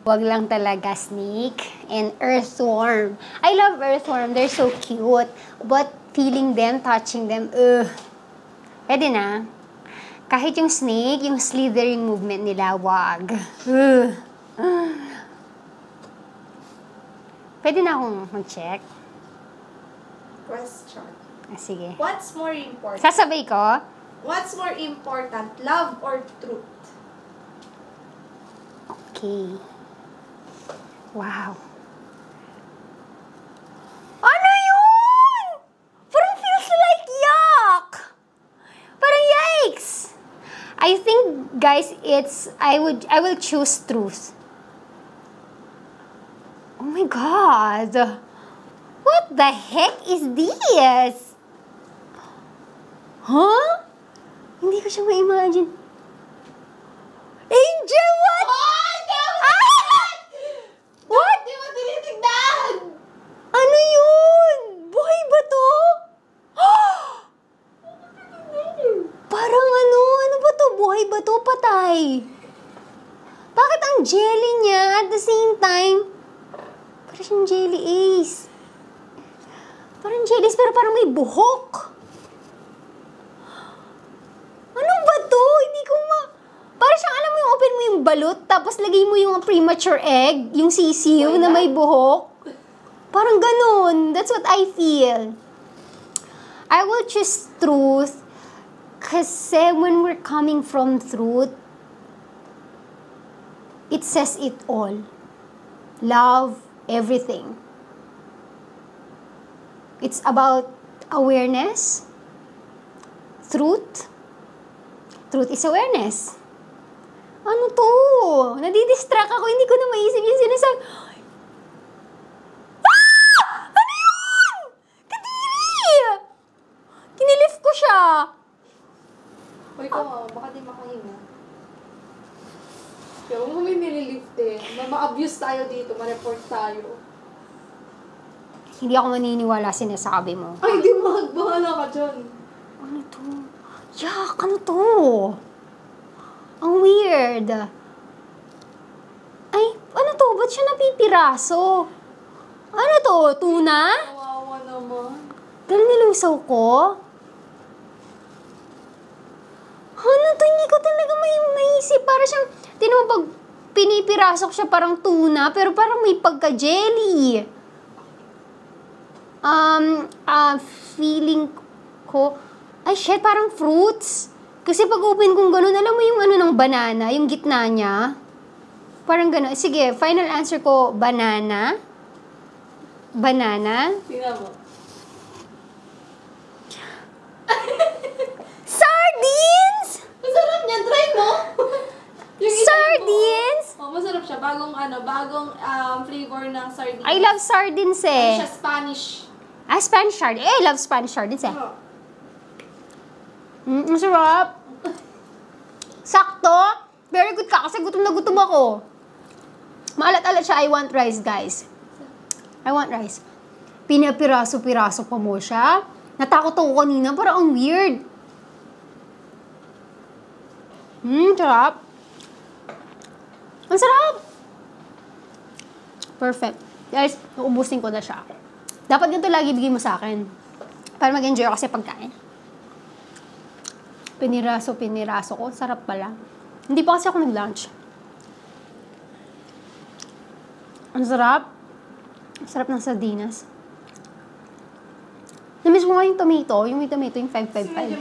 Wag lang talaga snake and earthworm. I love earthworm. They're so cute. But feeling them, touching them, pwede na. Kahit yung snake, yung slithering movement nila, wag. Pwede na akong mag-check. Question. Sige. What's more important? Sasabay ko? What's more important, love or truth? Okay. Wow. Ano yun? Parang feels like yuck. Parang yikes. I think, guys, I will choose truth. Oh my God. What the heck is this? Huh? Hindi ko siya ma-imagine. Angel, what? What? Di mo tinitignan! Ano yun? Buhay ba to? Parang ano ba to? Buhay ba to? Patay. Bakit ang jelly niya at the same time? Parang siyang jelly ace. Parang jelly ace pero parang may buhok. Ano ba to? Hindi ko Parang siyang alam mo yung open mo yung balut tapos lagay mo yung premature egg, yung sisiw na may buhok. Parang ganun. That's what I feel. I will choose truth kasi when we're coming from truth, it says it all. Love, everything. It's about awareness, truth. Truth is awareness. Ano to? Nadidistract ako. Hindi ko na maisip yung sinasabi. Ah! Ano yun? Kadiri! Kinilift ko siya. Uy, ko baka di makahinga. Kaya huwag mo may nililift eh. Ma-abuse tayo dito, ma-report tayo. Hindi ako maniniwala sinasabi mo. Ay, di magbahala ka dyan. Ano to? Yak, ano to? Ang weird. Ay, ano to? Ba't siya napipiraso? Ano to? Tuna? Kawawa naman. Dahil nilusaw ko? Ano to? Hindi ko talaga may naisip. Para siyang, tinan mo pag pinipirasok siya parang tuna, pero parang may pagka-jelly. Feeling ko, ay shit, parang fruits. Kasi pag open kong gano'n, alam mo yung ano ng banana, yung gitna niya? Parang gano'n. Sige, final answer ko, banana. Banana. Tingnan mo. Sardines! Masarap niyan, try mo! Sardines! Oh, masarap siya. Bagong flavor ng sardines. I love sardines eh. Ano siya, Spanish. Spanish sardines. I love Spanish sardines eh. Oh. Masarap. Sakto. Very good ka kasi gutom na gutom ako. Maalat-alat siya. I want rice, guys. I want rice. Pinapiraso-piraso pa mo siya. Natakot ako kanina. Parang ang weird. Sarap. Ang sarap. Perfect. Guys, uubusin ko na siya. Dapat ganito lagi bigay mo sa akin. Para mag-enjoy ako kasi pagkain. Piniraso ko. Sarap pala. Hindi pa kasi ako nag-lunch. Ang sarap. Ang sarap ng sardinas. Namiss ko nga yung tomato. Yung may tomato, yung 555.